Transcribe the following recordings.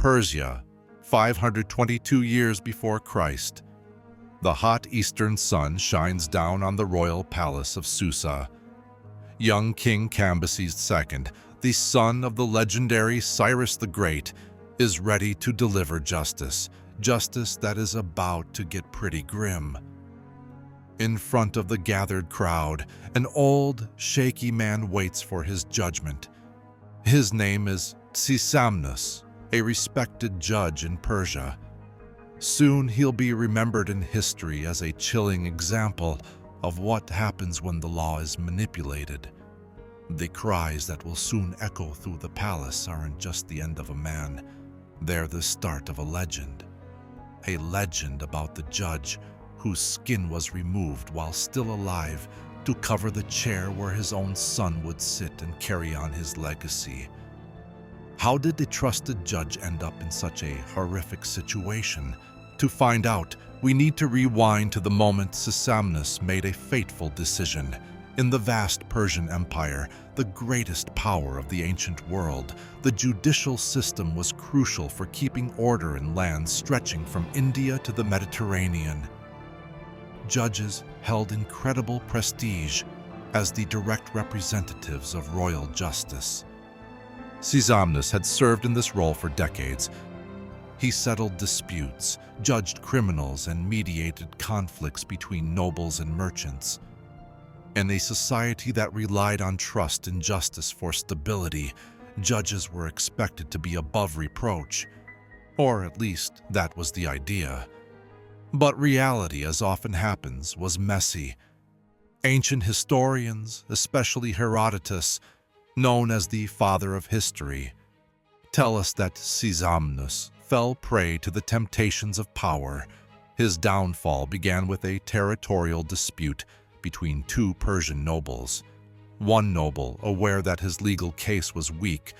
Persia, 522 years before Christ. The hot eastern sun shines down on the royal palace of Susa. Young King Cambyses II, the son of the legendary Cyrus the Great, is ready to deliver justice, justice that is about to get pretty grim. In front of the gathered crowd, an old, shaky man waits for his judgment. His name is Sisamnus, a respected judge in Persia. Soon he'll be remembered in history as a chilling example of what happens when the law is manipulated. The cries that will soon echo through the palace aren't just the end of a man. They're the start of a legend. A legend about the judge whose skin was removed while still alive to cover the chair where his own son would sit and carry on his legacy. How did a trusted judge end up in such a horrific situation? To find out, we need to rewind to the moment Sisamnus made a fateful decision. In the vast Persian Empire, the greatest power of the ancient world, the judicial system was crucial for keeping order in lands stretching from India to the Mediterranean. Judges held incredible prestige as the direct representatives of royal justice. Sisamnus had served in this role for decades. He settled disputes, judged criminals, and mediated conflicts between nobles and merchants. In a society that relied on trust and justice for stability, judges were expected to be above reproach. Or at least, that was the idea. But reality, as often happens, was messy. Ancient historians, especially Herodotus, known as the father of history, tell us that Sisamnus fell prey to the temptations of power. His downfall began with a territorial dispute between two Persian nobles. One noble, aware that his legal case was weak,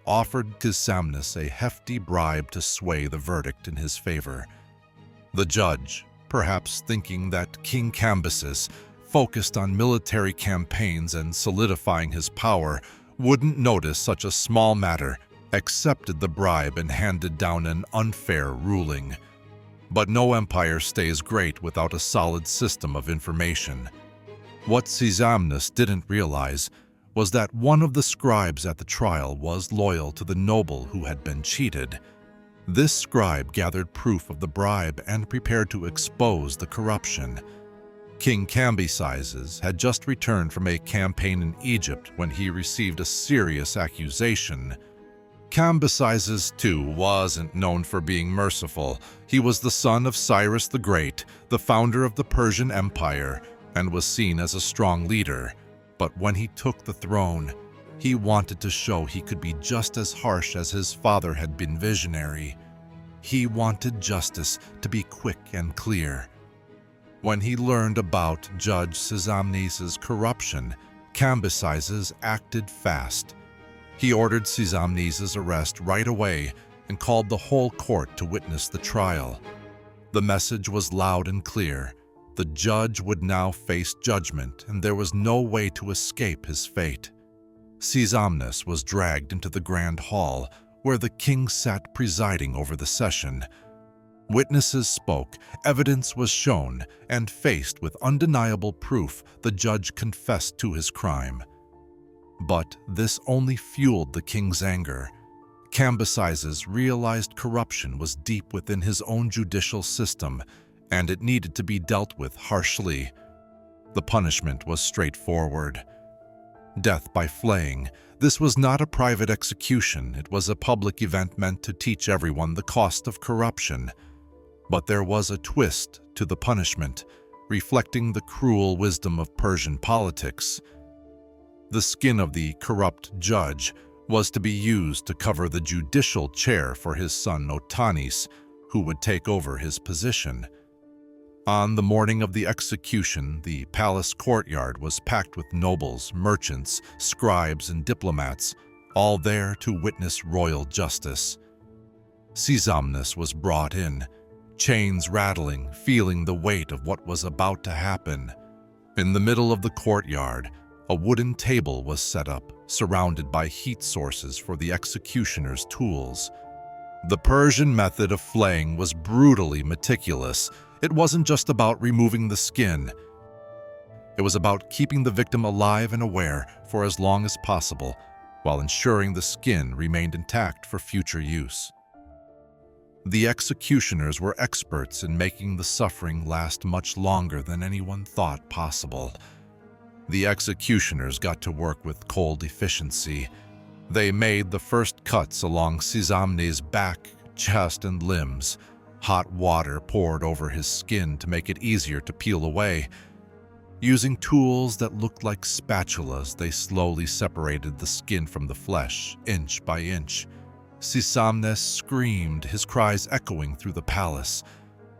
offered Sisamnus a hefty bribe to sway the verdict in his favor. The judge, perhaps thinking that King Cambyses, focused on military campaigns and solidifying his power, wouldn't notice such a small matter, accepted the bribe and handed down an unfair ruling. But no empire stays great without a solid system of information. What Sisamnus didn't realize was that one of the scribes at the trial was loyal to the noble who had been cheated. This scribe gathered proof of the bribe and prepared to expose the corruption. King Cambyses had just returned from a campaign in Egypt when he received a serious accusation. Cambyses, too, wasn't known for being merciful. He was the son of Cyrus the Great, the founder of the Persian Empire, and was seen as a strong leader. But when he took the throne, he wanted to show he could be just as harsh as his father had been visionary. He wanted justice to be quick and clear. When he learned about Judge Sisamnes's corruption, Cambyses acted fast. He ordered Sisamnes's arrest right away and called the whole court to witness the trial. The message was loud and clear. The judge would now face judgment, and there was no way to escape his fate. Sisamnes was dragged into the grand hall, where the king sat presiding over the session. Witnesses spoke, evidence was shown, and faced with undeniable proof, the judge confessed to his crime. But this only fueled the king's anger. Cambyses realized corruption was deep within his own judicial system, and it needed to be dealt with harshly. The punishment was straightforward. Death by flaying. This was not a private execution, it was a public event meant to teach everyone the cost of corruption. But there was a twist to the punishment, reflecting the cruel wisdom of Persian politics. The skin of the corrupt judge was to be used to cover the judicial chair for his son Otanis, who would take over his position. On the morning of the execution, the palace courtyard was packed with nobles, merchants, scribes, and diplomats, all there to witness royal justice. Sisamnes was brought in, chains rattling, feeling the weight of what was about to happen. In the middle of the courtyard, a wooden table was set up, surrounded by heat sources for the executioner's tools. The Persian method of flaying was brutally meticulous. It wasn't just about removing the skin. It was about keeping the victim alive and aware for as long as possible, while ensuring the skin remained intact for future use. The executioners were experts in making the suffering last much longer than anyone thought possible. The executioners got to work with cold efficiency. They made the first cuts along Sisamne's back, chest, and limbs. Hot water poured over his skin to make it easier to peel away. Using tools that looked like spatulas, they slowly separated the skin from the flesh, inch by inch. Sisamnes screamed, his cries echoing through the palace.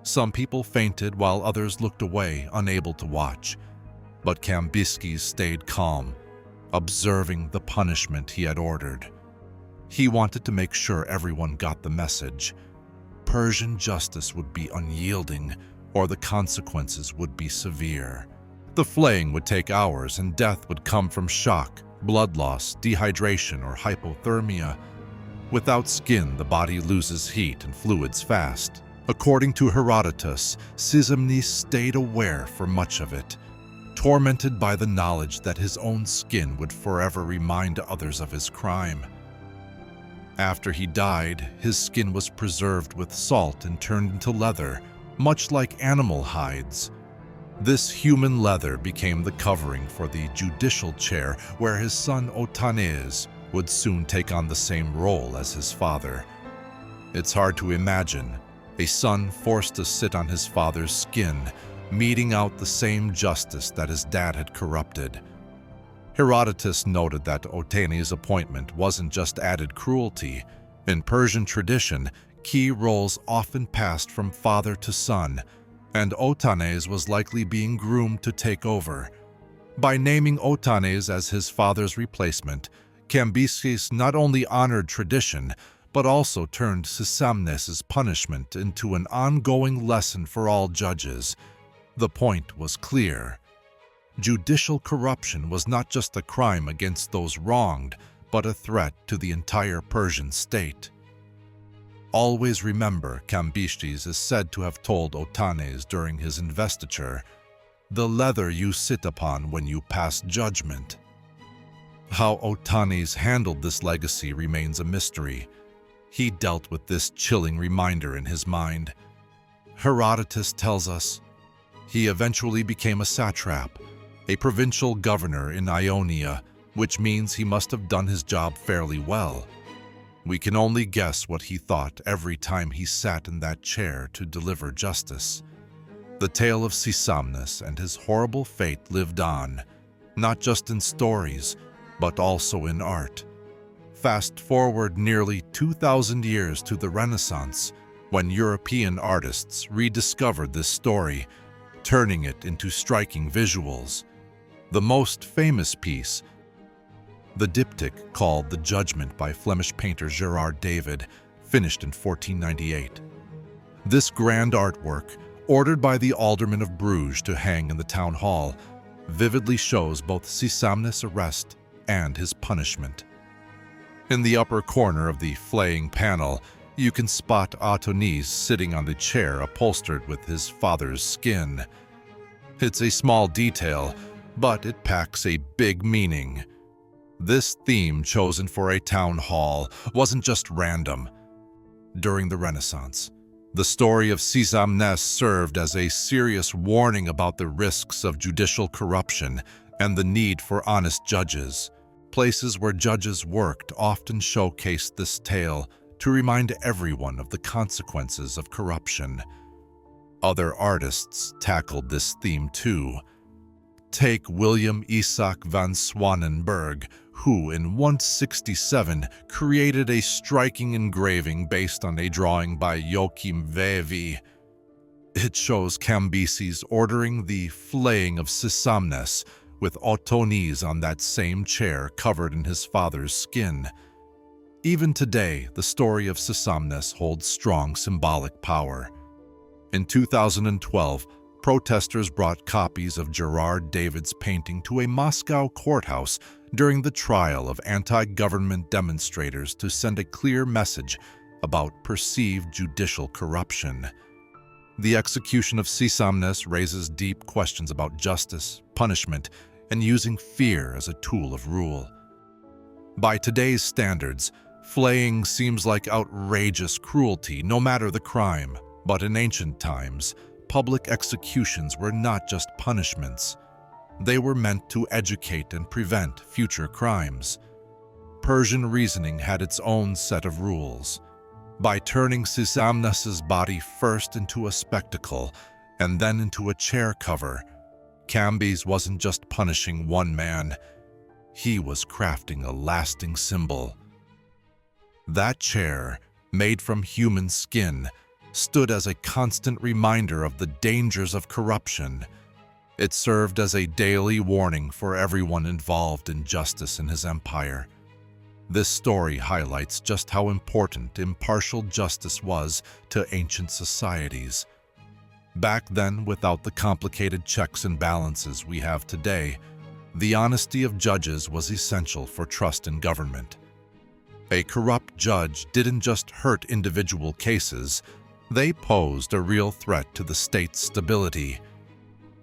Some people fainted while others looked away, unable to watch. But Cambyses stayed calm, observing the punishment he had ordered. He wanted to make sure everyone got the message. Persian justice would be unyielding, or the consequences would be severe. The flaying would take hours, and death would come from shock, blood loss, dehydration, or hypothermia. Without skin, the body loses heat and fluids fast. According to Herodotus, Sisamnes stayed aware for much of it, tormented by the knowledge that his own skin would forever remind others of his crime. After he died, his skin was preserved with salt and turned into leather, much like animal hides. This human leather became the covering for the judicial chair, where his son Otanes would soon take on the same role as his father. It's hard to imagine a son forced to sit on his father's skin, meting out the same justice that his dad had corrupted. Herodotus noted that Otanes' appointment wasn't just added cruelty. In Persian tradition, key roles often passed from father to son, and Otanes was likely being groomed to take over. By naming Otanes as his father's replacement, Cambyses not only honored tradition, but also turned Sisamnes's punishment into an ongoing lesson for all judges. The point was clear. Judicial corruption was not just a crime against those wronged, but a threat to the entire Persian state. Always remember, Cambyses is said to have told Otanes during his investiture, "The leather you sit upon when you pass judgment." How Otanes handled this legacy remains a mystery. He dealt with this chilling reminder in his mind. Herodotus tells us he eventually became a satrap, a provincial governor in Ionia, which means he must have done his job fairly well. We can only guess what he thought every time he sat in that chair to deliver justice. The tale of Sisamnes and his horrible fate lived on, not just in stories, but also in art. Fast forward nearly 2,000 years to the Renaissance, when European artists rediscovered this story, turning it into striking visuals. The most famous piece, the diptych called The Judgment by Flemish painter Gerard David, finished in 1498. This grand artwork, ordered by the aldermen of Bruges to hang in the town hall, vividly shows both Sisamnes' arrest and his punishment. In the upper corner of the flaying panel, you can spot Otanes sitting on the chair upholstered with his father's skin. It's a small detail, but it packs a big meaning. This theme chosen for a town hall wasn't just random. During the Renaissance, the story of Sisamnes served as a serious warning about the risks of judicial corruption and the need for honest judges. Places where judges worked often showcased this tale to remind everyone of the consequences of corruption. Other artists tackled this theme too. Take William Isaac van Swanenberg, who in 167 created a striking engraving based on a drawing by Joachim Vevey. It shows Cambyses ordering the flaying of Sisamnes, with Otanes on that same chair covered in his father's skin. Even today, the story of Sisamnes holds strong symbolic power. In 2012, protesters brought copies of Gerard David's painting to a Moscow courthouse during the trial of anti-government demonstrators to send a clear message about perceived judicial corruption. The execution of Sisamnes raises deep questions about justice, punishment, and using fear as a tool of rule. By today's standards, flaying seems like outrageous cruelty, no matter the crime. But in ancient times, public executions were not just punishments. They were meant to educate and prevent future crimes. Persian reasoning had its own set of rules. By turning Sisamnes's body first into a spectacle and then into a chair cover, Cambyses wasn't just punishing one man, he was crafting a lasting symbol. That chair, made from human skin, stood as a constant reminder of the dangers of corruption. It served as a daily warning for everyone involved in justice in his empire. This story highlights just how important impartial justice was to ancient societies. Back then, without the complicated checks and balances we have today, the honesty of judges was essential for trust in government. A corrupt judge didn't just hurt individual cases, they posed a real threat to the state's stability.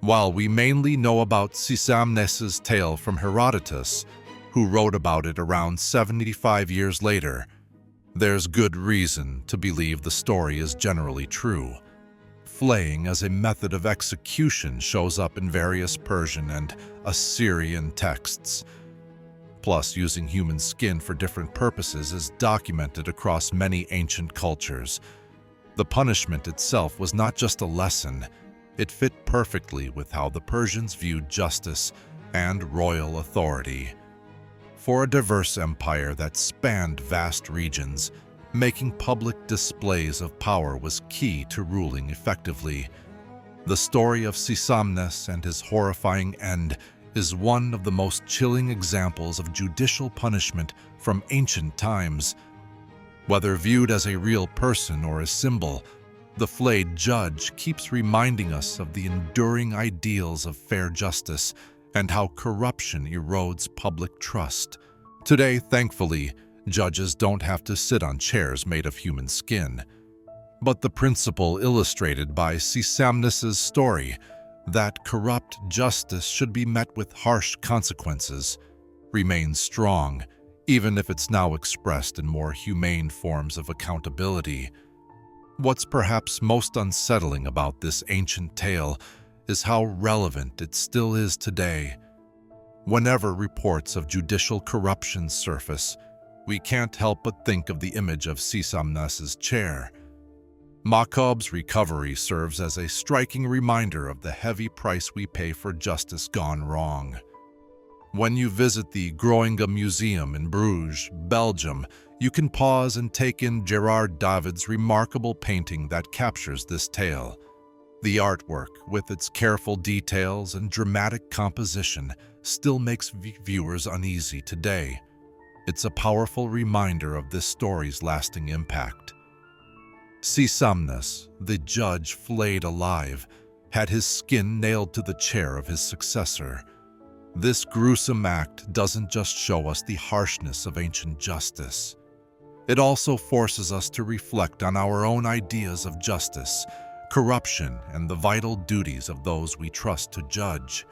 While we mainly know about Sisamnes's tale from Herodotus, who wrote about it around 75 years later, there's good reason to believe the story is generally true. Flaying as a method of execution shows up in various Persian and Assyrian texts. Plus, using human skin for different purposes is documented across many ancient cultures. The punishment itself was not just a lesson, it fit perfectly with how the Persians viewed justice and royal authority. For a diverse empire that spanned vast regions, making public displays of power was key to ruling effectively. The story of Sisamnes and his horrifying end is one of the most chilling examples of judicial punishment from ancient times. Whether viewed as a real person or a symbol, the flayed judge keeps reminding us of the enduring ideals of fair justice and how corruption erodes public trust. Today, thankfully, judges don't have to sit on chairs made of human skin. But the principle illustrated by Sisamnes's story, that corrupt justice should be met with harsh consequences, remains strong, even if it's now expressed in more humane forms of accountability. What's perhaps most unsettling about this ancient tale is how relevant it still is today. Whenever reports of judicial corruption surface, we can't help but think of the image of Sisamnes's chair. Maqab's recovery serves as a striking reminder of the heavy price we pay for justice gone wrong. When you visit the Groninga Museum in Bruges, Belgium, you can pause and take in Gerard David's remarkable painting that captures this tale. The artwork, with its careful details and dramatic composition, still makes viewers uneasy today. It's a powerful reminder of this story's lasting impact. Sisamnes, the judge flayed alive, had his skin nailed to the chair of his successor. This gruesome act doesn't just show us the harshness of ancient justice. It also forces us to reflect on our own ideas of justice, corruption, and the vital duties of those we trust to judge.